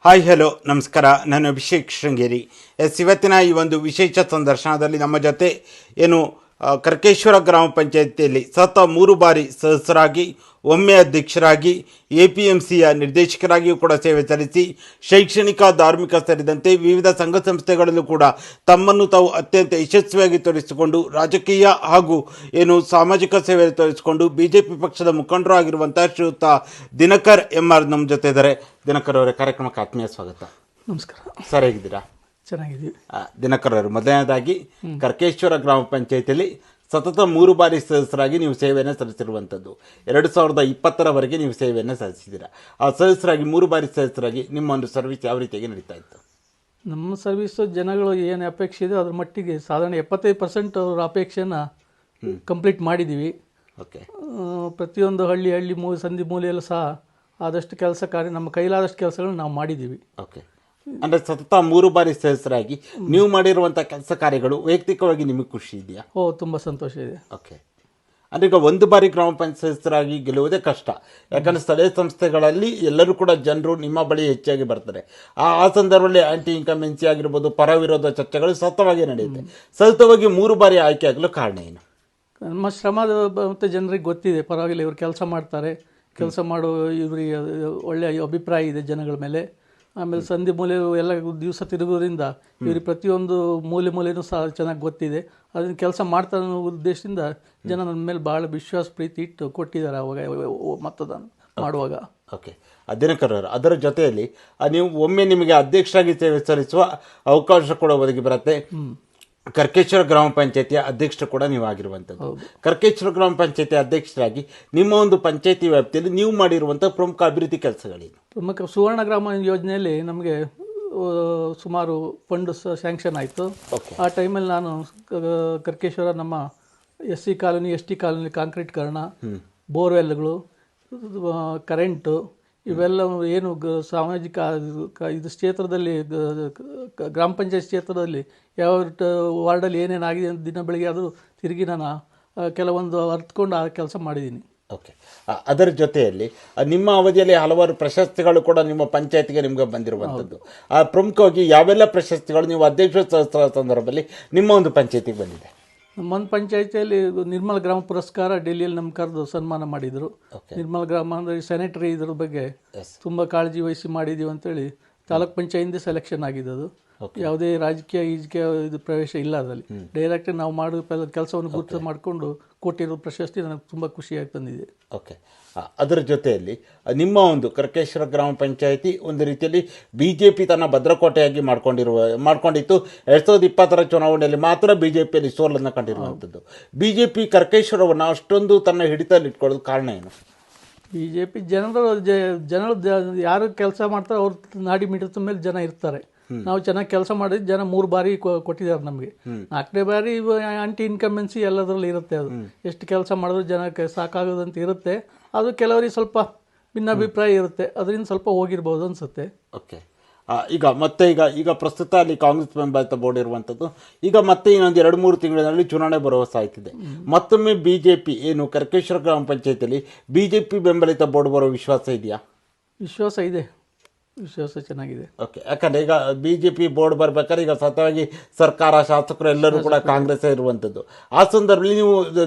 Hi hello ನಮಸ್ಕಾರ. ನಾನು ಅಭಿಷೇಕ್ ಶೃಂಗೇರಿ. ಇವತ್ತಿನ ಈ ಒಂದು ವಿಶೇಷ ಸಂದರ್ಶನದಲ್ಲಿ ನಮ್ಮ ಜೊತೆ ಏನು ಕರ್ಕೇಶ್ವರ ಗ್ರಾಮ ಪಂಚಾಯಿತಿಯಲ್ಲಿ ಸತತ 3 ಬಾರಿ ಸದಸ್ಯರಾಗಿ, ಒಮ್ಮೆ ಅಧ್ಯಕ್ಷರಾಗಿ, APMCಯ ನಿರ್ದೇಶಕರಾಗಿಯೂ ಕೂಡ ಸೇವೆ ಸಲ್ಲಿಸಿ, ಶೈಕ್ಷಣಿಕ, ಧಾರ್ಮಿಕ ಸೇರಿದಂತೆ ವಿವಿಧ ಸಂಘ ಸಂಸ್ಥೆಗಳಲ್ಲೂ ಕೂಡ ತಮ್ಮನ್ನು ತಾವು ಅತ್ಯಂತ ಯಶಸ್ವಿಯಾಗಿ ತೊಡಗಿಸಿಕೊಂಡು, ರಾಜಕೀಯ ಹಾಗೂ ಏನು ಸಾಮಾಜಿಕ ಸೇವೆಯಲ್ಲಿ ತೊಡಗಿಸಿಕೊಂಡು BJP ಪಕ್ಷದ ಮುಖಂಡರು ಆಗಿರುವಂಥ ಶ್ರೀಯುತ ದಿನಕರ್ MR ನಮ್ಮ ಜೊತೆ ಇದ್ದಾರೆ. ದಿನಕರ್ ಅವರೇ, ಕಾರ್ಯಕ್ರಮಕ್ಕೆ ಆತ್ಮೀಯ ಸ್ವಾಗತ. ನಮಸ್ಕಾರ ಸರ್, ಹೇಗಿದ್ದೀರಾ? ಚೆನ್ನಾಗಿದ್ದೀವಿ. ದಿನಕರ್ ಅವರು, ಮೊದಲನೇದಾಗಿ ಕರ್ಕೇಶ್ವರ ಗ್ರಾಮ ಪಂಚಾಯಿತಿಯಲ್ಲಿ ಸತತ 3 ಬಾರಿ ಸದಸ್ಯರಾಗಿ ನೀವು ಸೇವೆಯನ್ನು ಸಲ್ಲಿಸಿರುವಂಥದ್ದು. 2020ರವರೆಗೆ ನೀವು ಸೇವೆಯನ್ನು ಸಲ್ಲಿಸಿದ್ದೀರಾ. ಆ ಸದಸ್ಯರಾಗಿ 3 ಬಾರಿ ಸದಸ್ಯರಾಗಿ ನಿಮ್ಮ ಒಂದು ಸರ್ವಿಸ್ ಯಾವ ರೀತಿಯಾಗಿ ನಡೀತಾ ಇತ್ತು? ನಮ್ಮ ಸರ್ವಿಸು ಜನಗಳು ಏನು ಅಪೇಕ್ಷೆ ಇದೆ ಅದ್ರ ಮಟ್ಟಿಗೆ ಸಾಧಾರಣ 75% ಅವರ ಅಪೇಕ್ಷೆಯನ್ನು ಕಂಪ್ಲೀಟ್ ಮಾಡಿದ್ದೀವಿ. ಓಕೆ. ಪ್ರತಿಯೊಂದು ಹಳ್ಳಿ ಸಂಧಿ ಮೂಲೆಯಲ್ಲೂ ಸಹ ಆದಷ್ಟು ಕೆಲಸ ಕಾರ್ಯ ನಮ್ಮ ಕೈಲಾದಷ್ಟು ಕೆಲಸಗಳನ್ನ ನಾವು ಮಾಡಿದ್ದೀವಿ. ಓಕೆ. ಅಂದರೆ ಸತತ 3 ಬಾರಿ ಸದಸ್ಯರಾಗಿ ನೀವು ಮಾಡಿರುವಂಥ ಕೆಲಸ ಕಾರ್ಯಗಳು ವೈಯಕ್ತಿಕವಾಗಿ ನಿಮಗೆ ಖುಷಿ ಇದೆಯಾ? ತುಂಬ ಸಂತೋಷ ಇದೆ. ಓಕೆ. ಅಂದರೆ ಈಗ 1 ಬಾರಿ ಗ್ರಾಮ ಪಂಚಾಯತ್ ಸದಸ್ಯರಾಗಿ ಗೆಲ್ಲುವುದೇ ಕಷ್ಟ. ಯಾಕಂದರೆ ಸ್ಥಳೀಯ ಸಂಸ್ಥೆಗಳಲ್ಲಿ ಎಲ್ಲರೂ ಕೂಡ ಜನರು ನಿಮ್ಮ ಬಳಿ ಹೆಚ್ಚಾಗಿ ಬರ್ತಾರೆ. ಆ ಸಂದರ್ಭದಲ್ಲಿ ಆಂಟಿ ಇನ್ಕಮೆನ್ಸಿ ಆಗಿರ್ಬೋದು, ಪರ ವಿರೋಧ ಚರ್ಚೆಗಳು ಸತತವಾಗಿ ನಡೆಯುತ್ತೆ. ಸತತವಾಗಿ 3 ಬಾರಿ ಆಯ್ಕೆ ಆಗಲು ಕಾರಣ ಏನು? ನಮ್ಮ ಶ್ರಮದ ಮತ್ತು ಜನರಿಗೆ ಗೊತ್ತಿದೆ, ಪರವಾಗಿಲ್ಲ ಇವರು ಕೆಲಸ ಮಾಡ್ತಾರೆ, ಕೆಲಸ ಮಾಡೋ ಇವರಿಗೆ ಒಳ್ಳೆಯ ಅಭಿಪ್ರಾಯ ಇದೆ ಜನಗಳ ಮೇಲೆ. ಆಮೇಲೆ ಸಂಧಿ ಮೂಲೆ ಎಲ್ಲ ದಿವಸ ತಿರುಗೋದ್ರಿಂದ ಇವ್ರಿಗೆ ಪ್ರತಿಯೊಂದು ಮೂಲೆನೂ ಸಹ ಚೆನ್ನಾಗಿ ಗೊತ್ತಿದೆ. ಅದನ್ನು ಕೆಲಸ ಮಾಡ್ತಾ ಅನ್ನೋ ಉದ್ದೇಶದಿಂದ ಜನ ನನ್ನ ಮೇಲೆ ಭಾಳ ವಿಶ್ವಾಸ ಪ್ರೀತಿ ಇಟ್ಟು ಕೊಟ್ಟಿದ್ದಾರೆ ಅವಾಗ ಮತದಾನ ಮಾಡುವಾಗ. ಓಕೆ. ದಿನಕರ್ ಅವರು, ಅದರ ಜೊತೆಯಲ್ಲಿ ನೀವು ಒಮ್ಮೆ ನಿಮಗೆ ಅಧ್ಯಕ್ಷರಾಗಿ ಸೇವೆ ಸಲ್ಲಿಸುವ ಅವಕಾಶ ಕೂಡ ಒದಗಿ ಬರುತ್ತೆ. ಕರ್ಕೇಶ್ವರ ಗ್ರಾಮ ಪಂಚಾಯತಿಯ ಅಧ್ಯಕ್ಷರು ಕೂಡ ನೀವು ಆಗಿರುವಂಥದ್ದು. ಕರ್ಕೇಶ್ವರ ಗ್ರಾಮ ಪಂಚಾಯತಿ ಅಧ್ಯಕ್ಷರಾಗಿ ನಿಮ್ಮ ಒಂದು ಪಂಚಾಯತಿ ವ್ಯಾಪ್ತಿಯಲ್ಲಿ ನೀವು ಮಾಡಿರುವಂಥ ಪ್ರಮುಖ ಅಭಿವೃದ್ಧಿ ಕೆಲಸಗಳೇನು? ಪ್ರಮುಖ ಸುವರ್ಣ ಗ್ರಾಮ ಯೋಜನೆಯಲ್ಲಿ ನಮಗೆ ಸುಮಾರು ಫಂಡ್ ಸ್ಯಾಂಕ್ಷನ್ ಆಯಿತು. ಆ ಟೈಮಲ್ಲಿ ನಾನು ಕರ್ಕೇಶ್ವರ ನಮ್ಮ SC ಕಾಲೋನಿ, ST ಕಾಲೋನಿ ಕಾಂಕ್ರೀಟ್ಕರಣ, ಬೋರ್ವೆಲ್ಗಳು, ಕರೆಂಟು, ಇವೆಲ್ಲ ಏನು ಸಾಮಾಜಿಕ ಇದು ಕ್ಷೇತ್ರದಲ್ಲಿ ಗ್ರಾಮ ಪಂಚಾಯತ್ ಕ್ಷೇತ್ರದಲ್ಲಿ ಯಾವ ವಾರ್ಡಲ್ಲಿ ಏನೇನಾಗಿದೆ ಅಂತ ದಿನ ಬೆಳಗ್ಗೆ ಅದು ತಿರುಗಿ ನಾನು ಕೆಲವೊಂದು ಅರ್ಥಕೊಂಡು ಆ ಕೆಲಸ ಮಾಡಿದ್ದೀನಿ. ಓಕೆ. ಅದರ ಜೊತೆಯಲ್ಲಿ ನಿಮ್ಮ ಅವಧಿಯಲ್ಲಿ ಹಲವಾರು ಪ್ರಶಸ್ತಿಗಳು ಕೂಡ ನಿಮ್ಮ ಪಂಚಾಯತಿಗೆ ನಿಮಗೆ ಬಂದಿರುವಂಥದ್ದು. ಪ್ರಮುಖವಾಗಿ ಯಾವೆಲ್ಲ ಪ್ರಶಸ್ತಿಗಳು ನೀವು ಅಧ್ಯಕ್ಷ ಸಂದರ್ಭದಲ್ಲಿ ನಿಮ್ಮ ಒಂದು ಪಂಚಾಯತಿಗೆ ಬಂದಿದೆ? ನಮ್ಮ ಪಂಚಾಯತಿಯಲ್ಲಿ ನಿರ್ಮಲ ಗ್ರಾಮ ಪುರಸ್ಕಾರ ಡೆಲ್ಲಿಯಲ್ಲಿ ನಮ್ಮ ಕರೆದು ಸನ್ಮಾನ ಮಾಡಿದರು. ನಿರ್ಮಲ ಗ್ರಾಮ ಅಂದರೆ ಸ್ಯಾನಿಟರಿ ಇದ್ರ ಬಗ್ಗೆ ತುಂಬ ಕಾಳಜಿ ವಹಿಸಿ ಮಾಡಿದ್ದೀವಿ ಅಂತೇಳಿ ತಾಲೂಕ್ ಪಂಚಾಯತಿಂದ ಸೆಲೆಕ್ಷನ್ ಆಗಿದೆ. ಅದು ಯಾವುದೇ ರಾಜಕೀಯ ಇದು ಪ್ರವೇಶ ಇಲ್ಲ. ಅದರಲ್ಲಿ ಡೈರೆಕ್ಟ್ ನಾವು ಮಾಡೋ ಕೆಲಸವನ್ನು ಗುರುತು ಮಾಡಿಕೊಂಡು ಕೊಟ್ಟಿರೋ ಪ್ರಶಸ್ತಿ ನನಗೆ ತುಂಬ ಖುಷಿಯಾಗಿ ತಂದಿದೆ. ಓಕೆ. ಅದರ ಜೊತೆಯಲ್ಲಿ ನಿಮ್ಮ ಒಂದು ಕರ್ಕೇಶ್ವರ ಗ್ರಾಮ ಪಂಚಾಯಿತಿ ಒಂದು ರೀತಿಯಲ್ಲಿ BJP ತನ್ನ ಭದ್ರಕೋಟೆಯಾಗಿ ಮಾಡ್ಕೊಂಡಿತ್ತು. 2020ರ ಚುನಾವಣೆಯಲ್ಲಿ ಮಾತ್ರ BJPಯಲ್ಲಿ ಸೋಲನ್ನು ಕಂಡಿರುವಂಥದ್ದು. BJP ಕರ್ಕೇಶ್ವರವನ್ನು ಅಷ್ಟೊಂದು ತನ್ನ ಹಿಡಿತದಲ್ಲಿ ಇಟ್ಕೊಳ್ಳೋದು ಕಾರಣ ಏನು? BJP ಜನರು ಯಾರು ಕೆಲಸ ಮಾಡ್ತಾರೆ ಅವ್ರ ನಾಡಿ ಮಿಡಿತ ಮೇಲೆ ಜನ ಇರ್ತಾರೆ. ನಾವು ಚೆನ್ನಾಗಿ ಕೆಲಸ ಮಾಡಿದ್ದು ಜನ 3 ಬಾರಿ ಕೊಟ್ಟಿದ್ದಾರೆ ನಮಗೆ. 4ನೇ ಬಾರಿ ಆಂಟಿ ಇನ್ಕಮೆನ್ಸಿ ಎಲ್ಲದರಲ್ಲಿ ಇರುತ್ತೆ. ಅದು ಎಷ್ಟು ಕೆಲಸ ಮಾಡಿದ್ರು ಜನಕ್ಕೆ ಸಾಕಾಗೋದಂತ ಇರುತ್ತೆ. ಅದು ಕೆಲವರಿಗೆ ಸ್ವಲ್ಪ ಭಿನ್ನಾಭಿಪ್ರಾಯ ಇರುತ್ತೆ, ಅದರಿಂದ ಸ್ವಲ್ಪ ಹೋಗಿರ್ಬೋದು ಅನಿಸುತ್ತೆ. ಓಕೆ. ಈಗ ಪ್ರಸ್ತುತ ಅಲ್ಲಿ ಕಾಂಗ್ರೆಸ್ ಬೆಂಬಲಿತ ಬೋರ್ಡ್ ಇರುವಂಥದ್ದು. ಈಗ ಮತ್ತೆ ಇನ್ನೊಂದು 2-3 ತಿಂಗಳಿನಲ್ಲಿ ಚುನಾವಣೆ ಬರುವ ಸಾಧ್ಯತೆ. ಮತ್ತೊಮ್ಮೆ BJP ಏನು ಕರ್ಕೇಶ್ವರ ಗ್ರಾಮ ಪಂಚಾಯತಿಯಲ್ಲಿ BJP ಬೆಂಬಲಿತ ಬೋರ್ಡ್ ಬರೋ ವಿಶ್ವಾಸ ಇದೆಯಾ? ವಿಶ್ವಾಸ ಇದೆ, ವಿಶ್ವಾಸ ಚೆನ್ನಾಗಿದೆ. ಓಕೆ. ಯಾಕಂದರೆ ಈಗ BJP ಬೋರ್ಡ್ ಬರ್ಬೇಕಾದ್ರೆ ಈಗ ಸತತವಾಗಿ ಸರ್ಕಾರ, ಶಾಸಕರು ಎಲ್ಲರೂ ಕೂಡ ಕಾಂಗ್ರೆಸ್ ಇರುವಂಥದ್ದು. ಆ ಸಂದರ್ಭದಲ್ಲಿ ನೀವು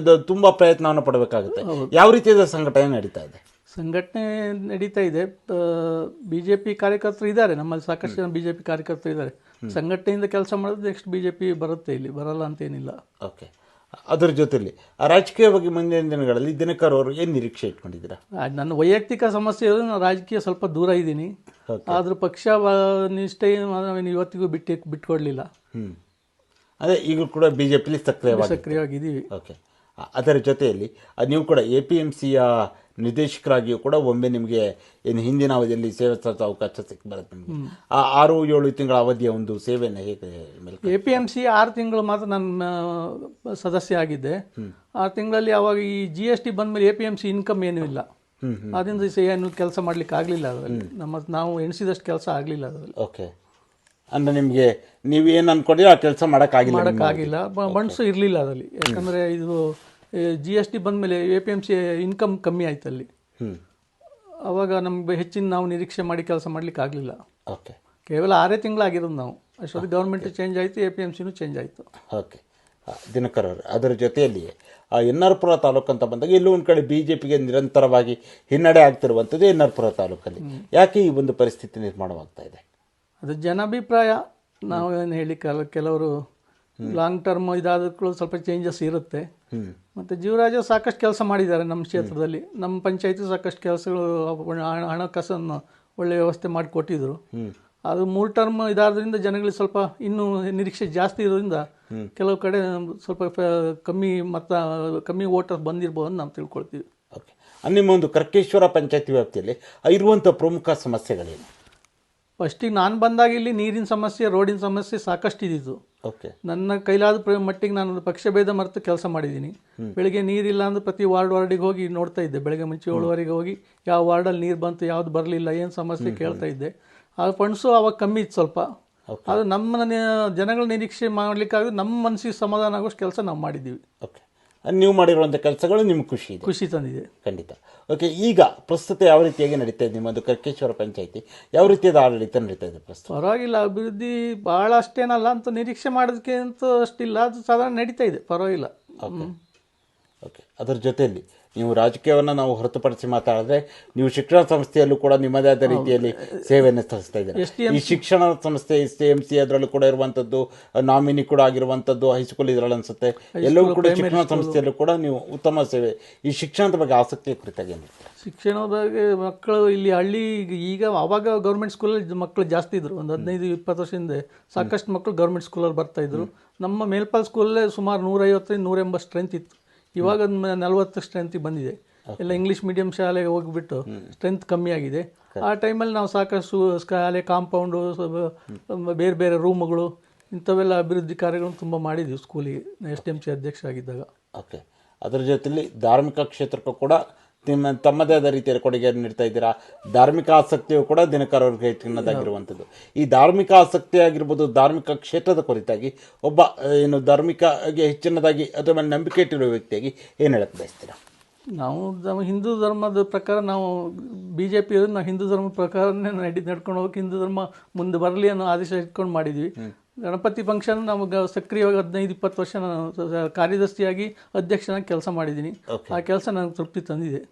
ತುಂಬ ಪ್ರಯತ್ನವನ್ನು ಪಡಬೇಕಾಗುತ್ತೆ. ಯಾವ ರೀತಿಯಾದ ಸಂಘಟನೆ ನಡೀತಾ ಇದೆ? ಸಂಘಟನೆ ನಡೀತಾ ಇದೆ. BJP ಕಾರ್ಯಕರ್ತರು ಇದ್ದಾರೆ ನಮ್ಮಲ್ಲಿ, ಸಾಕಷ್ಟು ಜನ BJP ಕಾರ್ಯಕರ್ತರು ಇದ್ದಾರೆ. ಸಂಘಟನೆಯಿಂದ ಕೆಲಸ ಮಾಡಿದ್ರೆ ನೆಕ್ಸ್ಟ್ BJP ಬರುತ್ತೆ, ಇಲ್ಲಿ ಬರಲ್ಲ ಅಂತೇನಿಲ್ಲ. ಓಕೆ. ಅದರ ಜೊತೆಯಲ್ಲಿ ರಾಜಕೀಯವಾಗಿ ಮುಂದಿನ ದಿನಗಳಲ್ಲಿ ದಿನಕರ್ ಅವರು ಏನು ನಿರೀಕ್ಷೆ ಇಟ್ಕೊಂಡಿದ್ದೀರಾ? ನನ್ನ ವೈಯಕ್ತಿಕ ಸಮಸ್ಯೆ ನಾನು ರಾಜಕೀಯ ಸ್ವಲ್ಪ ದೂರ ಇದ್ದೀನಿ. ಆದರೂ ಪಕ್ಷ ನಿಷ್ಠೆ ಇವತ್ತಿಗೂ ಬಿಟ್ಕೊಡ್ಲಿಲ್ಲ. ಅದೇ ಈಗ ಕೂಡ BJPಲಿ ಸಕ್ರಿಯವಾಗಿದ್ದೀವಿ. ಓಕೆ. ಅದರ ಜೊತೆಯಲ್ಲಿ ನೀವು ಕೂಡ APMCಯ ನಿರ್ದೇಶಕರಾಗಿಯೂ ಕೂಡ ಒಮ್ಮೆ ನಿಮಗೆ ಏನು ಹಿಂದಿನ ಅವಧಿಯಲ್ಲಿ ಸೇವೆ ಸಲ್ಲಿಸೋ ಅವಕಾಶ ಸಿಕ್ಕಿ ಬರುತ್ತೆ ನಿಮಗೆ. 6-7 ತಿಂಗಳ ಅವಧಿಯ ಒಂದು ಸೇವೆಯನ್ನು ಹೇಗೆ? APMC 6 ತಿಂಗಳು ಮಾತ್ರ ನಾನು ಸದಸ್ಯ ಆಗಿದ್ದೆ. 6 ತಿಂಗಳಲ್ಲಿ ಅವಾಗ ಈ GST ಬಂದ ಮೇಲೆ APMC ಇನ್ಕಮ್ ಏನೂ ಇಲ್ಲ. ಅದರಿಂದ ಏನು ಕೆಲಸ ಮಾಡ್ಲಿಕ್ಕೆ ಆಗಲಿಲ್ಲ. ಅದರಲ್ಲಿ ನಾವು ಎಣಿಸಿದಷ್ಟು ಕೆಲಸ ಆಗಲಿಲ್ಲ ಅದರಲ್ಲಿ. ಓಕೆ. ಅಂದರೆ ನಿಮಗೆ ನೀವೇನು ಅಂದ್ಕೊಂಡ್ರೆ ಆ ಕೆಲಸ ಮಾಡೋಕ್ಕಾಗಿಲ್ಲ, ಬಣ್ಸು ಇರಲಿಲ್ಲ ಅದರಲ್ಲಿ. ಯಾಕಂದರೆ ಇದು GST ಬಂದ ಮೇಲೆ APMC ಇನ್ಕಮ್ ಕಮ್ಮಿ ಆಯ್ತು ಅಲ್ಲಿ. ಅವಾಗ ನಮ್ಗೆ ಹೆಚ್ಚಿನ ನಾವು ನಿರೀಕ್ಷೆ ಮಾಡಿ ಕೆಲಸ ಮಾಡ್ಲಿಕ್ಕೆ ಆಗಲಿಲ್ಲ. ಓಕೆ ಕೇವಲ 6 ತಿಂಗಳಾಗಿರೋದು ನಾವು. ಅಷ್ಟೊತ್ತಿಗೆ ಗೌರ್ಮೆಂಟ್ ಚೇಂಜ್ ಆಯಿತು, APMCನೂ ಚೇಂಜ್ ಆಯಿತು. ಓಕೆ. ದಿನಕರ್ ಅವರು, ಅದರ ಜೊತೆಯಲ್ಲಿಯೇ ಎನ್ನಾರ್ಪುರ ತಾಲೂಕು ಅಂತ ಬಂದಾಗ ಎಲ್ಲೂ ಒಂದು ಕಡೆ BJPಗೆ ನಿರಂತರವಾಗಿ ಹಿನ್ನಡೆ ಆಗ್ತಿರುವಂಥದ್ದು ಎನ್ನಾರ್ಪುರ ತಾಲೂಕಲ್ಲಿ. ಯಾಕೆ ಈ ಒಂದು ಪರಿಸ್ಥಿತಿ ನಿರ್ಮಾಣವಾಗ್ತಾ ಇದೆ? ಅದು ಜನಾಭಿಪ್ರಾಯ. ನಾವು ಏನು ಹೇಳಿ, ಕೆಲವರು ಲಾಂಗ್ ಟರ್ಮ್ ಇದಾದಕ್ಕೂ ಸ್ವಲ್ಪ ಚೇಂಜಸ್ ಇರುತ್ತೆ. ಮತ್ತು ಜೀವರಾಜ ಸಾಕಷ್ಟು ಕೆಲಸ ಮಾಡಿದ್ದಾರೆ ನಮ್ಮ ಕ್ಷೇತ್ರದಲ್ಲಿ. ನಮ್ಮ ಪಂಚಾಯತಿ ಸಾಕಷ್ಟು ಕೆಲಸಗಳು, ಹಣಕಾಸನ್ನು ಒಳ್ಳೆ ವ್ಯವಸ್ಥೆ ಮಾಡಿಕೊಟ್ಟಿದ್ರು. ಅದು 3 ಟರ್ಮ್ ಇದಾದ್ರಿಂದ ಜನಗಳಿಗೆ ಸ್ವಲ್ಪ ಇನ್ನೂ ನಿರೀಕ್ಷೆ ಜಾಸ್ತಿ ಇರೋದ್ರಿಂದ ಕೆಲವು ಕಡೆ ಸ್ವಲ್ಪ ಕಮ್ಮಿ ವೋಟರ್ಸ್ ಬಂದಿರ್ಬೋದು ಅಂತ ನಾವು ತಿಳ್ಕೊಳ್ತೀವಿ. ಓಕೆ. ನಿಮ್ಮ ಒಂದು ಕರ್ಕೇಶ್ವರ ಪಂಚಾಯತಿ ವ್ಯಾಪ್ತಿಯಲ್ಲಿ ಇರುವಂಥ ಪ್ರಮುಖ ಸಮಸ್ಯೆಗಳೇನು? ಫಸ್ಟಿಗೆ ನಾನು ಬಂದಾಗ ಇಲ್ಲಿ ನೀರಿನ ಸಮಸ್ಯೆ, ರೋಡಿನ ಸಮಸ್ಯೆ ಸಾಕಷ್ಟು ಇದ್ದಿತ್ತು. ಓಕೆ. ನನ್ನ ಕೈಲಾದ ಮಟ್ಟಿಗೆ ನಾನು ಪಕ್ಷಭೇದ ಮರೆತು ಕೆಲಸ ಮಾಡಿದ್ದೀನಿ. ಬೆಳಿಗ್ಗೆ ನೀರಿಲ್ಲ ಅಂದ್ರೆ ಪ್ರತಿ ವಾರ್ಡಿಗೆ ಹೋಗಿ ನೋಡ್ತಾ ಇದ್ದೆ. ಬೆಳಗ್ಗೆ ಮುಂಚೆ 7 ಹೋಗಿ ಯಾವ ವಾರ್ಡಲ್ಲಿ ನೀರು ಬಂತು, ಯಾವ್ದು ಬರಲಿಲ್ಲ, ಏನು ಸಮಸ್ಯೆ ಕೇಳ್ತಾ ಇದ್ದೆ. ಆ ಫಂಡ್ಸು ಅವಾಗ ಕಮ್ಮಿ ಇತ್ತು ಸ್ವಲ್ಪ. ಅದು ನಮ್ಮ ಜನಗಳ ನಿರೀಕ್ಷೆ ಮಾಡಲಿಕ್ಕಾಗಿ ನಮ್ಮ ಮನಸ್ಸಿಗೆ ಸಮಾಧಾನ ಆಗೋಷ್ಟು ಕೆಲಸ ನಾವು ಮಾಡಿದ್ದೀವಿ. ಓಕೆ. ನೀವು ಮಾಡಿರುವಂಥ ಕೆಲಸಗಳು ನಿಮ್ಗೆ ಖುಷಿ ತಂದಿದೆ. ಖಂಡಿತ. ಓಕೆ. ಈಗ ಪ್ರಸ್ತುತ ಯಾವ ರೀತಿಯಾಗಿ ನಡೀತಾ ಇದೆ ನಿಮ್ಮದು ಕರ್ಕೇಶ್ವರ ಪಂಚಾಯತಿ? ಯಾವ ರೀತಿಯಾದ ಆಡಳಿತ ನಡೀತಾ ಇದೆ ಪ್ರಸ್ತುತ? ಪರವಾಗಿಲ್ಲ, ಅಭಿವೃದ್ಧಿ ಭಾಳ ಅಷ್ಟೇನಲ್ಲ ಅಂತ ನಿರೀಕ್ಷೆ ಮಾಡೋದಕ್ಕೆ ಅಂತ ಅಷ್ಟಿಲ್ಲ. ಅದು ಸಾಧಾರಣ ನಡೀತಾ ಇದೆ, ಪರವಾಗಿಲ್ಲ. ಓಕೆ. ಅದರ ಜೊತೆಯಲ್ಲಿ ನೀವು ರಾಜಕೀಯವನ್ನು ನಾವು ಹೊರತುಪಡಿಸಿ ಮಾತಾಡಿದ್ರೆ ನೀವು ಶಿಕ್ಷಣ ಸಂಸ್ಥೆಯಲ್ಲೂ ಕೂಡ ನಿಮ್ಮದೇ ಆದ ರೀತಿಯಲ್ಲಿ ಸೇವೆಯನ್ನು ಸಲ್ಲಿಸ್ತಾ ಇದ್ದೀರಾ. ಈ ಶಿಕ್ಷಣ ಸಂಸ್ಥೆ STMC ಅದರಲ್ಲೂ ಕೂಡ ಇರುವಂಥದ್ದು, ನಾಮಿನಿ ಕೂಡ ಆಗಿರುವಂಥದ್ದು, ಹೈಸ್ಕೂಲ್ ಇದರಲ್ಲಿ ಅನಿಸುತ್ತೆ, ಎಲ್ಲವೂ ಕೂಡ ಶಿಕ್ಷಣ ಸಂಸ್ಥೆಯಲ್ಲೂ ಕೂಡ ನೀವು ಉತ್ತಮ ಸೇವೆ. ಈ ಶಿಕ್ಷಣದ ಬಗ್ಗೆ ಆಸಕ್ತಿಯ ಕುರಿತಾಗಿ ಏನು? ಶಿಕ್ಷಣದ ಬಗ್ಗೆ ಮಕ್ಕಳು ಇಲ್ಲಿ ಹಳ್ಳಿ, ಈಗ ಅವಾಗ ಗೌರ್ಮೆಂಟ್ ಸ್ಕೂಲಲ್ಲಿ ಮಕ್ಕಳು ಜಾಸ್ತಿ ಇದ್ರು. ಒಂದು 15-20 ವರ್ಷ ಹಿಂದೆ ಸಾಕಷ್ಟು ಮಕ್ಕಳು ಗೌರ್ಮೆಂಟ್ ಸ್ಕೂಲಲ್ಲಿ ಬರ್ತಾ ಇದ್ರು. ನಮ್ಮ ಮೇಲ್ಪಾಲ್ ಸ್ಕೂಲಲ್ಲೇ ಸುಮಾರು 150-180 ಸ್ಟ್ರೆಂತ್ ಇತ್ತು. ಇವಾಗ 40 ಸ್ಟ್ರೆಂತಿಗೆ ಬಂದಿದೆ. ಎಲ್ಲ ಇಂಗ್ಲೀಷ್ ಮೀಡಿಯಂ ಶಾಲೆಗೆ ಹೋಗಿಬಿಟ್ಟು ಸ್ಟ್ರೆಂತ್ ಕಮ್ಮಿ ಆಗಿದೆ. ಆ ಟೈಮಲ್ಲಿ ನಾವು ಸಾಕಷ್ಟು ಶಾಲೆ ಕಾಂಪೌಂಡು, ಬೇರೆ ಬೇರೆ ರೂಮ್ಗಳು, ಇಂಥವೆಲ್ಲ ಅಭಿವೃದ್ಧಿ ಕಾರ್ಯಗಳನ್ನು ತುಂಬ ಮಾಡಿದ್ವಿ ಸ್ಕೂಲಿಗೆ STMC ಅಧ್ಯಕ್ಷ ಆಗಿದ್ದಾಗ. ಓಕೆ. ಅದರ ಜೊತೆಲಿ ಧಾರ್ಮಿಕ ಕ್ಷೇತ್ರಕ್ಕೂ ಕೂಡ ತಮ್ಮದೇ ಆದ ರೀತಿಯ ಕೊಡುಗೆಯನ್ನು ನೀಡ್ತಾ ಇದ್ದೀರಾ. ಧಾರ್ಮಿಕ ಆಸಕ್ತಿಯು ಕೂಡ ದಿನಕರ್ ಅವ್ರಿಗೆ ಹೆಚ್ಚಿನದಾಗಿರುವಂಥದ್ದು. ಈ ಧಾರ್ಮಿಕ ಆಸಕ್ತಿ ಆಗಿರ್ಬೋದು, ಧಾರ್ಮಿಕ ಕ್ಷೇತ್ರದ ಕುರಿತಾಗಿ ಒಬ್ಬ ಏನು ಧಾರ್ಮಿಕಗೆ ಹೆಚ್ಚಿನದಾಗಿ ಅದ್ರ ಮೇಲೆ ನಂಬಿಕೆ ಇಟ್ಟಿರುವ ವ್ಯಕ್ತಿಯಾಗಿ ಏನು ಹೇಳಕ್ಕೆ ಬಯಸ್ತೀರಾ? ನಾವು ಹಿಂದೂ ಧರ್ಮದ ಪ್ರಕಾರ ನಾವು BJP ಇರೋದು, ನಾವು ಹಿಂದೂ ಧರ್ಮದ ಪ್ರಕಾರನೇ ನಡ್ಕೊಂಡು ಹೋಗಿ ಹಿಂದೂ ಧರ್ಮ ಮುಂದೆ ಬರಲಿ ಅನ್ನೋ ಆದೇಶ ಇಟ್ಕೊಂಡು ಮಾಡಿದ್ವಿ. ಗಣಪತಿ ಫಂಕ್ಷನ್ ನಮಗೆ ಸಕ್ರಿಯವಾಗಿ 15-20 ವರ್ಷ ನಾನು ಕಾರ್ಯದರ್ಶಿಯಾಗಿ ಅಧ್ಯಕ್ಷನಾಗಿ ಕೆಲಸ ಮಾಡಿದ್ದೀನಿ. ಆ ಕೆಲಸ ನನಗೆ ತೃಪ್ತಿ ತಂದಿದೆ.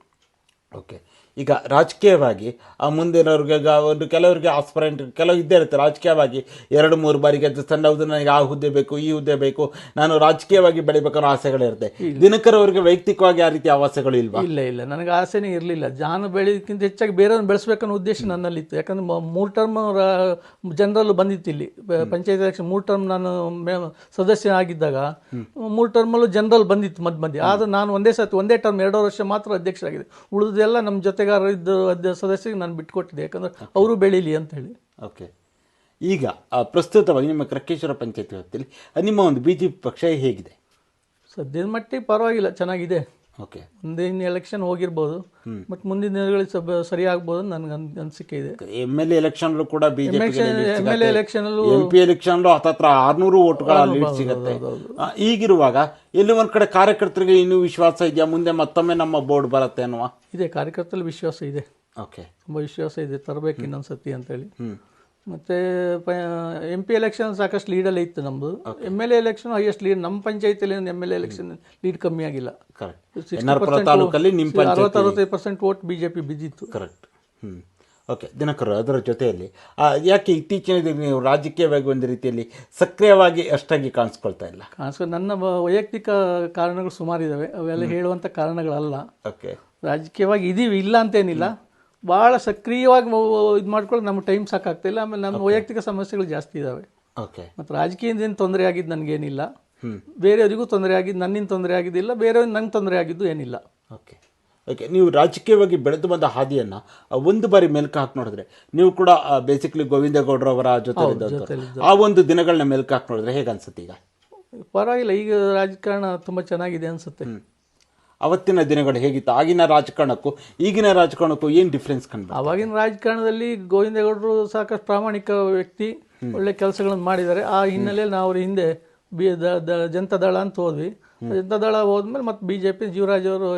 ಓಕೆ. ಈಗ ರಾಜಕೀಯವಾಗಿ ಮುಂದಿನವ್ರಿಗೆ ಒಂದು ಕೆಲವರಿಗೆ ಆಸ್ಪರೆಂಟ್ ಕೆಲವು ಇದ್ದೇ ಇರುತ್ತೆ. ರಾಜಕೀಯವಾಗಿ 2-3 ಬಾರಿ ಗೆದ್ದು ತಂಡವುದು ನನಗೆ ಆ ಹುದ್ದೆ ಬೇಕು, ಈ ಹುದ್ದೆ ಬೇಕು, ನಾನು ರಾಜಕೀಯವಾಗಿ ಬೆಳಿಬೇಕನ್ನೋ ಆಸೆಗಳಿರುತ್ತೆ. ದಿನಕರ್ ಅವರಿಗೆ ವೈಯಕ್ತಿಕವಾಗಿ ಆ ರೀತಿ ಆಸೆಗಳು ಇಲ್ವಾ? ಇಲ್ಲ, ನನಗೆ ಆಸೆನೇ ಇರಲಿಲ್ಲ. ನಾನು ಬೆಳೆಯೋದಕ್ಕಿಂತ ಹೆಚ್ಚಾಗಿ ಬೇರೆಯವ್ರನ್ನ ಬೆಳೆಸ್ಬೇಕನ್ನೋ ಉದ್ದೇಶ ನನ್ನಲ್ಲಿತ್ತು. ಯಾಕಂದ್ರೆ 3 ಟರ್ಮ್ ಜನರಲ್ ಬಂದಿತ್ತು ಇಲ್ಲಿ ಪಂಚಾಯತ್ ಎಲೆಕ್ಷನ್. 3 ಟರ್ಮ್ ನಾನು ಸದಸ್ಯನಾಗಿದ್ದಾಗ 3 ಟರ್ಮಲ್ಲೂ ಜನರಲ್ ಬಂದಿತ್ತು ಮಧ್ಯೆ. ಆದ್ರೆ ನಾನು ಒಂದೇ ಟರ್ಮ್ 2 ವರ್ಷ ಮಾತ್ರ ಅಧ್ಯಕ್ಷರಾಗಿದೆ. ಉಳಿದೆಲ್ಲ ನಮ್ಮ ಜೊತೆಗಾರ ಇದ್ದ ಸದಸ್ಯರಿಗೆ ನಾನು ಬಿಟ್ಕೊಟ್ಟಿದ್ದೆ, ಯಾಕಂದ್ರೆ ಅವರು ಬೆಳೀಲಿ ಅಂತ ಹೇಳಿ. ಓಕೆ. ಈಗ ಪ್ರಸ್ತುತವಾಗಿ ನಿಮ್ಮ ಕರ್ಕೇಶ್ವರ ಪಂಚಾಯತ್ ವ್ಯಾಪ್ತಿಯಲ್ಲಿ ನಿಮ್ಮ ಒಂದು BJP ಪಕ್ಷ ಹೇಗಿದೆ? ಸದ್ಯದ ಮಟ್ಟಿಗೆ ಪರವಾಗಿಲ್ಲ, ಚೆನ್ನಾಗಿದೆ. ಓಕೆ. ಮುಂದಿನ ಎಲೆಕ್ಷನ್ ಹೋಗಿರ್ಬೋದು, ಬಟ್ ಮುಂದಿನ ದಿನಗಳಲ್ಲಿ ಸರಿ ಆಗ್ಬೋದು ನನಗೆ ಅನಿಸಿಕೆ ಇದೆ. MLA ಎಲೆಕ್ಷನ್ ಕೂಡ MLA ಎಲೆಕ್ಷನಲ್ಲೂ MP ಎಲೆಕ್ಷನ್ ಹತ್ರ 600 ವೋಟ್ಗಳ ಲೀಡ್ ಸಿಗುತ್ತೆ. ಈಗಿರುವಾಗ ಎಲ್ಲಿ ಒಂದ್ ಕಡೆ ಕಾರ್ಯಕರ್ತರಿಗೆ ಇನ್ನೂ ವಿಶ್ವಾಸ ಇದೆಯಾ ಮುಂದೆ ಮತ್ತೊಮ್ಮೆ ನಮ್ಮ ಬೋರ್ಡ್ ಬರುತ್ತೆ ಅನ್ನುವ? ಇದೆ, ಕಾರ್ಯಕರ್ತರಲ್ಲಿ ವಿಶ್ವಾಸ ಇದೆ. ಓಕೆ. ತುಂಬ ವಿಶ್ವಾಸ ಇದೆ, ತರಬೇಕು ಇನ್ನೊಂದ್ಸತಿ ಅಂತೇಳಿ. ಮತ್ತು MP ಎಲೆಕ್ಷನ್ ಸಾಕಷ್ಟು ಲೀಡಲ್ಲೇ ಇತ್ತು ನಮ್ಮದು. MLA election highest lead. ನಮ್ಮ ಪಂಚಾಯತಿಯಲ್ಲಿ MLA ಎಲೆಕ್ಷನ್ ಲೀಡ್ ಕಮ್ಮಿ ಆಗಿಲ್ಲ. 60-65% ವೋಟ್ BJP ಬಿದ್ದಿತ್ತು. ಕರೆಕ್ಟ್. ಓಕೆ. ದಿನಕರ್, ಅದರ ಜೊತೆಯಲ್ಲಿ ಯಾಕೆ ಇತ್ತೀಚಿನ ನೀವು ರಾಜಕೀಯವಾಗಿ ಒಂದು ರೀತಿಯಲ್ಲಿ ಸಕ್ರಿಯವಾಗಿ ಅಷ್ಟಾಗಿ ಕಾಣಿಸ್ಕೊಳ್ತಾ ಇಲ್ಲ? ನನ್ನ ವೈಯಕ್ತಿಕ ಕಾರಣಗಳು ಸುಮಾರಿದ್ದಾವೆ, ಅವೆಲ್ಲ ಹೇಳುವಂಥ ಕಾರಣಗಳಲ್ಲ. ಓಕೆ. ರಾಜಕೀಯವಾಗಿ ಇದೀವಿ, ಇಲ್ಲ ಅಂತೇನಿಲ್ಲ. ಭಾಳ ಸಕ್ರಿಯವಾಗಿ ಇದು ಮಾಡ್ಕೊಳ್ಳೋದು ನಮ್ಗೆ ಟೈಮ್ ಸಾಕಾಗ್ತಿಲ್ಲ. ಆಮೇಲೆ ನಮ್ಮ ವೈಯಕ್ತಿಕ ಸಮಸ್ಯೆಗಳು ಜಾಸ್ತಿ ಇದ್ದಾವೆ. ಓಕೆ. ಮತ್ತು ರಾಜಕೀಯದಿಂದ ಏನು ತೊಂದರೆ ಆಗಿದ್ದು ನನಗೇನಿಲ್ಲ, ಬೇರೆಯವರಿಗೂ ತೊಂದರೆ ಆಗಿದ್ದು ನನ್ನಿಂದ ತೊಂದರೆ ಆಗಿದ್ದಿಲ್ಲ, ಬೇರೆಯವ್ರಿಗೆ ನಂಗೆ ತೊಂದರೆ ಆಗಿದ್ದು ಏನಿಲ್ಲ. ಓಕೆ. ಓಕೆ. ನೀವು ರಾಜಕೀಯವಾಗಿ ಬೆಳೆದು ಬಂದ ಹಾದಿಯನ್ನು ಒಂದು ಬಾರಿ ಮೆಲ್ಕು ಹಾಕಿ ನೋಡಿದ್ರೆ, ನೀವು ಕೂಡ ಬೇಸಿಕ್ಲಿ ಗೋವಿಂದೇಗೌಡರವರ ಜೊತೆ ಆ ಒಂದು ದಿನಗಳನ್ನ ಮೆಲ್ಕು ಹಾಕಿ ನೋಡಿದ್ರೆ ಹೇಗೆ ಅನ್ಸುತ್ತೆ? ಈಗ ಪರವಾಗಿಲ್ಲ, ಈಗ ರಾಜಕಾರಣ ತುಂಬ ಚೆನ್ನಾಗಿದೆ ಅನ್ಸುತ್ತೆ. ಅವತ್ತಿನ ದಿನಗಳು ಹೇಗಿತ್ತು? ಆಗಿನ ರಾಜಕಾರಣಕ್ಕೂ ಈಗಿನ ರಾಜಕಾರಣಕ್ಕೂ ಏನು ಡಿಫ್ರೆನ್ಸ್ ಕಂಡು? ಅವಾಗಿನ ರಾಜಕಾರಣದಲ್ಲಿ ಗೋವಿಂದೇಗೌಡರು ಸಾಕಷ್ಟು ಪ್ರಾಮಾಣಿಕ ವ್ಯಕ್ತಿ, ಒಳ್ಳೆ ಕೆಲಸಗಳನ್ನು ಮಾಡಿದ್ದಾರೆ. ಆ ಹಿನ್ನೆಲೆಯಲ್ಲಿ ನಾವು ಅವ್ರ ಹಿಂದೆ ಜನತಾದಳ ಅಂತ ಹೋದ್ವಿ. ಜನತಾ ದಳ ಹೋದ್ಮೇಲೆ ಮತ್ತು BJP ಜೀವರಾಜ್ ಅವರು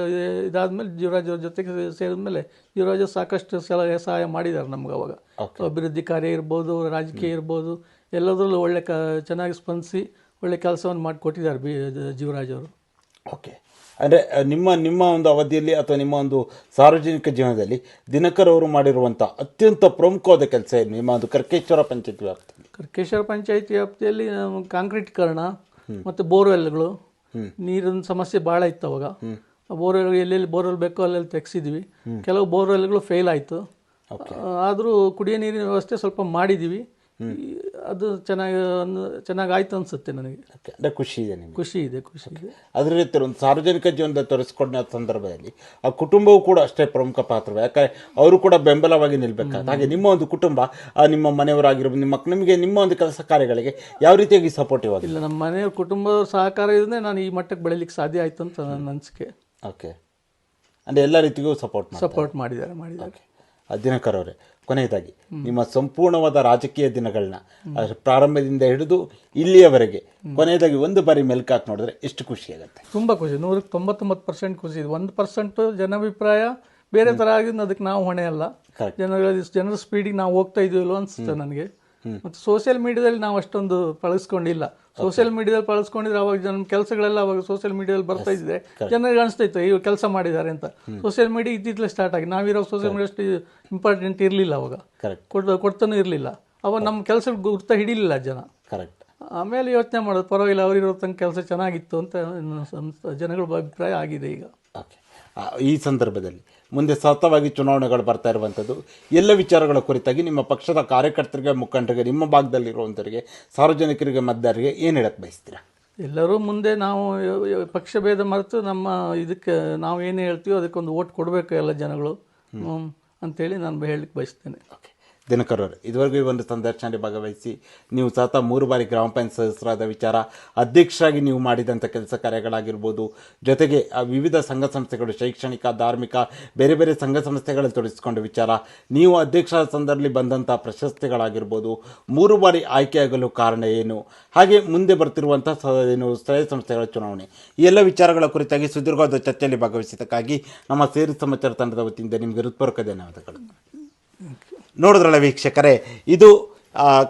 ಇದಾದ್ಮೇಲೆ ಜೀವರಾಜ್ ಅವ್ರ ಜೊತೆಗೆ ಸೇರಿದ್ಮೇಲೆ ಜೀವರಾಜ್ ಅವರು ಸಾಕಷ್ಟು ಸಹಾಯ ಮಾಡಿದ್ದಾರೆ ನಮ್ಗೆ ಅವಾಗ. ಅಭಿವೃದ್ಧಿ ಕಾರ್ಯ ಇರ್ಬೋದು, ರಾಜಕೀಯ ಇರ್ಬೋದು, ಎಲ್ಲದರಲ್ಲೂ ಒಳ್ಳೆ ಚೆನ್ನಾಗಿ ಸ್ಪಂದಿಸಿ ಒಳ್ಳೆ ಕೆಲಸವನ್ನು ಮಾಡಿಕೊಟ್ಟಿದ್ದಾರೆ ಜೀವರಾಜ್ ಅವರು. ಓಕೆ, ಅಂದರೆ ನಿಮ್ಮ ಒಂದು ಅವಧಿಯಲ್ಲಿ ಅಥವಾ ನಿಮ್ಮ ಒಂದು ಸಾರ್ವಜನಿಕ ಜೀವನದಲ್ಲಿ ದಿನಕರ್ ಅವರು ಮಾಡಿರುವಂಥ ಅತ್ಯಂತ ಪ್ರಮುಖವಾದ ಕೆಲಸ ಏನು ನಿಮ್ಮ ಒಂದು ಕರ್ಕೇಶ್ವರ ಪಂಚಾಯತ್ ವ್ಯಾಪ್ತಿಯಲ್ಲಿ? ಕರ್ಕೇಶ್ವರ ಪಂಚಾಯತಿ ವ್ಯಾಪ್ತಿಯಲ್ಲಿ ಕಾಂಕ್ರೀಟೀಕರಣ ಮತ್ತು ಬೋರ್ವೆಲ್ಗಳು, ನೀರಿನ ಸಮಸ್ಯೆ ಭಾಳ ಇತ್ತು ಅವಾಗ. ಬೋರ್ವೆಲ್ ಎಲ್ಲೆಲ್ಲಿ ಬೋರ್ವೆಲ್ ಬೇಕೋ ಅಲ್ಲೆಲ್ಲಿ ತೆಗೆಸಿದ್ವಿ. ಕೆಲವು ಬೋರ್ವೆಲ್ಗಳು ಫೇಲ್ ಆಯಿತು, ಆದರೂ ಕುಡಿಯೋ ನೀರಿನ ವ್ಯವಸ್ಥೆ ಸ್ವಲ್ಪ ಮಾಡಿದ್ದೀವಿ. ಅದು ಚೆನ್ನಾಗಿ ಆಯ್ತು ಅನ್ಸುತ್ತೆ ನನಗೆ. ಅಂದರೆ ಖುಷಿ ಇದೆ ನಿಮಗೆ? ಖುಷಿ ಇದೆ. ಅದ್ರ ರೀತಿ ಒಂದು ಸಾರ್ವಜನಿಕ ಜೀವನದ ತೋರಿಸ್ಕೊಂಡ ಸಂದರ್ಭದಲ್ಲಿ ಆ ಕುಟುಂಬವೂ ಕೂಡ ಅಷ್ಟೇ ಪ್ರಮುಖ ಪಾತ್ರ, ಯಾಕಂದರೆ ಅವರು ಕೂಡ ಬೆಂಬಲವಾಗಿ ನಿಲ್ಬೇಕಾಗ್ತದೆ. ಹಾಗೆ ನಿಮ್ಮ ಒಂದು ಕುಟುಂಬ, ನಿಮ್ಮ ಮನೆಯವರಾಗಿರ್ಬೋದು, ನಿಮಗೆ ನಿಮ್ಮ ಒಂದು ಕೆಲಸ ಕಾರ್ಯಗಳಿಗೆ ಯಾವ ರೀತಿಯಾಗಿ ಸಪೋರ್ಟಿವ್ ಆಗಿದೆ? ಇಲ್ಲ, ನಮ್ಮ ಮನೆಯವ್ರ ಕುಟುಂಬದ ಸಹಕಾರ ಇದ್ರೆ ನಾನು ಈ ಮಟ್ಟಕ್ಕೆ ಬೆಳೀಲಿಕ್ಕೆ ಸಾಧ್ಯ ಆಯಿತು ಅಂತ ನನ್ನ ಅನಿಸಿಕೆ. ಓಕೆ, ಅಂದರೆ ಎಲ್ಲ ರೀತಿಗೂ ಸಪೋರ್ಟ್ ಮಾಡಿದ್ದಾರೆ. ದಿನಕರ್ ಅವರೇ, ಕೊನೆಯದಾಗಿ ನಿಮ್ಮ ಸಂಪೂರ್ಣವಾದ ರಾಜಕೀಯ ದಿನಗಳನ್ನ ಪ್ರಾರಂಭದಿಂದ ಹಿಡಿದು ಇಲ್ಲಿಯವರೆಗೆ ಕೊನೆಯದಾಗಿ ಒಂದು ಬಾರಿ ಮೆಲ್ಕಾಕ್ ನೋಡಿದ್ರೆ ಎಷ್ಟು ಖುಷಿ ಆಗುತ್ತೆ? ತುಂಬ ಖುಷಿ, 99% ಖುಷಿ ಇದೆ. 1% ಜನಾಭಿಪ್ರಾಯ ಬೇರೆ ಥರ ಆಗಿದ್ದು ಅದಕ್ಕೆ ನಾವು ಹೊಣೆ ಅಲ್ಲ. ಜನರ ಸ್ಪೀಡಿಗೆ ನಾವು ಹೋಗ್ತಾ ಇದೀವಲ್ಲ ಅನಿಸುತ್ತೆ ನನಗೆ. ಮತ್ತು ಸೋಷಿಯಲ್ ಮೀಡಿಯಾದಲ್ಲಿ ನಾವು ಅಷ್ಟೊಂದು ಬಳಸ್ಕೊಂಡಿಲ್ಲ. ಸೋಷಿಯಲ್ ಮೀಡಿಯಾದಲ್ಲಿ ಬಳಸ್ಕೊಂಡಿದ್ರೆ ಅವಾಗ ಕೆಲಸಗಳೆಲ್ಲ ಅವಾಗ ಸೋಷಿಯಲ್ ಮೀಡಿಯಾದಲ್ಲಿ ಬರ್ತಾ ಇದ್ದೆ, ಜನರಿಗೆ ಅನಿಸ್ತಾಯಿತ್ತು ಇವ್ರು ಕೆಲಸ ಮಾಡಿದ್ದಾರೆ ಅಂತ. ಸೋಷಿಯಲ್ ಮೀಡಿಯಾ ಇದ್ದಿತ್ತಲೇ ಸ್ಟಾರ್ಟ್ ಆಗಿ, ನಾವಿರೋ ಸೋಷಿಯಲ್ ಮೀಡಿಯಾ ಅಷ್ಟು ಇಂಪಾರ್ಟೆಂಟ್ ಇರಲಿಲ್ಲ ಅವಾಗ, ಕೊಡ್ತಾನೂ ಇರಲಿಲ್ಲ ಅವಾಗ. ನಮ್ಮ ಕೆಲಸ ಗುರ್ತ ಹಿಡಿಲಿಲ್ಲ ಜನ. ಆಮೇಲೆ ಯೋಚನೆ ಮಾಡೋದು, ಪರವಾಗಿಲ್ಲ ಅವರಿರೋ ತನಕ ಕೆಲಸ ಚೆನ್ನಾಗಿತ್ತು ಅಂತ ಜನಗಳ ಅಭಿಪ್ರಾಯ ಆಗಿದೆ ಈಗ. ಈ ಸಂದರ್ಭದಲ್ಲಿ ಮುಂದೆ ಸತತವಾಗಿ ಚುನಾವಣೆಗಳು ಬರ್ತಾ ಇರುವಂಥದ್ದು, ಎಲ್ಲ ವಿಚಾರಗಳ ಕುರಿತಾಗಿ ನಿಮ್ಮ ಪಕ್ಷದ ಕಾರ್ಯಕರ್ತರಿಗೆ, ಮುಖಂಡರಿಗೆ, ನಿಮ್ಮ ಭಾಗದಲ್ಲಿರುವಂಥವರಿಗೆ, ಸಾರ್ವಜನಿಕರಿಗೆ, ಮತದಾರರಿಗೆ ಏನು ಹೇಳಕ್ಕೆ ಬಯಸ್ತೀರಾ? ಎಲ್ಲರೂ ಮುಂದೆ ನಾವು ಪಕ್ಷ ಭೇದ ಮರೆತು ನಮ್ಮ ಇದಕ್ಕೆ ನಾವು ಏನು ಹೇಳ್ತೀವೋ ಅದಕ್ಕೊಂದು ಓಟ್ ಕೊಡಬೇಕು ಎಲ್ಲ ಜನಗಳು ಅಂತೇಳಿ ನಾನು ಹೇಳಲಿಕ್ಕೆ ಬಯಸ್ತೇನೆ. ದಿನಕರ್ ಅವರು, ಇದುವರೆಗೂ ಈ ಒಂದು ಸಂದರ್ಶನದಲ್ಲಿ ಭಾಗವಹಿಸಿ ನೀವು ಸತತ 3 ಬಾರಿ ಗ್ರಾಮ ಪಂಚಾಯತ್ ಸದಸ್ಯರಾದ ವಿಚಾರ, ಅಧ್ಯಕ್ಷರಾಗಿ ನೀವು ಮಾಡಿದಂಥ ಕೆಲಸ ಕಾರ್ಯಗಳಾಗಿರ್ಬೋದು, ಜೊತೆಗೆ ವಿವಿಧ ಸಂಘ ಸಂಸ್ಥೆಗಳು, ಶೈಕ್ಷಣಿಕ, ಧಾರ್ಮಿಕ, ಬೇರೆ ಬೇರೆ ಸಂಘ ಸಂಸ್ಥೆಗಳಲ್ಲಿ ತೊಡಗಿಸಿಕೊಂಡ ವಿಚಾರ, ನೀವು ಅಧ್ಯಕ್ಷರ ಸಂದರ್ಭದಲ್ಲಿ ಬಂದಂಥ ಪ್ರಶಸ್ತಿಗಳಾಗಿರ್ಬೋದು, 3 ಬಾರಿ ಆಯ್ಕೆಯಾಗಲು ಕಾರಣ ಏನು, ಹಾಗೆ ಮುಂದೆ ಬರ್ತಿರುವಂಥ ಸ್ಥಳೀಯ ಸಂಸ್ಥೆಗಳ ಚುನಾವಣೆ, ಈ ಎಲ್ಲ ವಿಚಾರಗಳ ಕುರಿತಾಗಿ ಸುದೀರ್ಘವಾದ ಚರ್ಚೆಯಲ್ಲಿ ಭಾಗವಹಿಸಿದ್ದಕ್ಕಾಗಿ ನಮ್ಮ ಸೇರಿ ಸಮಾಚಾರ ತಂಡದ ವತಿಯಿಂದ ನಿಮಗೆ ಹೃತ್ಪೂರ್ವಕ ಧನ್ಯವಾದಗಳು. ನೋಡಿದ್ರಲ್ಲ ವೀಕ್ಷಕರೇ, ಇದು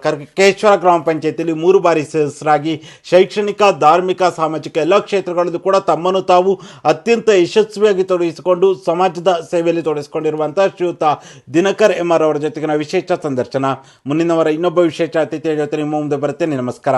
ಕರ್ಕೇಶ್ವರ ಗ್ರಾಮ ಪಂಚಾಯತಿಯಲ್ಲಿ 3 ಬಾರಿ ಸದಸ್ಯರಾಗಿ ಶೈಕ್ಷಣಿಕ, ಧಾರ್ಮಿಕ, ಸಾಮಾಜಿಕ ಎಲ್ಲ ಕ್ಷೇತ್ರಗಳಲ್ಲೂ ಕೂಡ ತಮ್ಮನ್ನು ತಾವು ಅತ್ಯಂತ ಯಶಸ್ವಿಯಾಗಿ ತೊಡಗಿಸಿಕೊಂಡು ಸಮಾಜದ ಸೇವೆಯಲ್ಲಿ ತೊಡಗಿಸಿಕೊಂಡಿರುವಂಥ ಶ್ರೀಯುತ ದಿನಕರ್ MR ಅವರ ಜೊತೆಗಿನ ವಿಶೇಷ ಸಂದರ್ಶನ. ಮುಂದಿನವರ ಇನ್ನೊಬ್ಬ ವಿಶೇಷ ಅತಿಥಿಯ ಜೊತೆ ನಿಮ್ಮ ಮುಂದೆ ಬರುತ್ತೆ. ನಮಸ್ಕಾರ.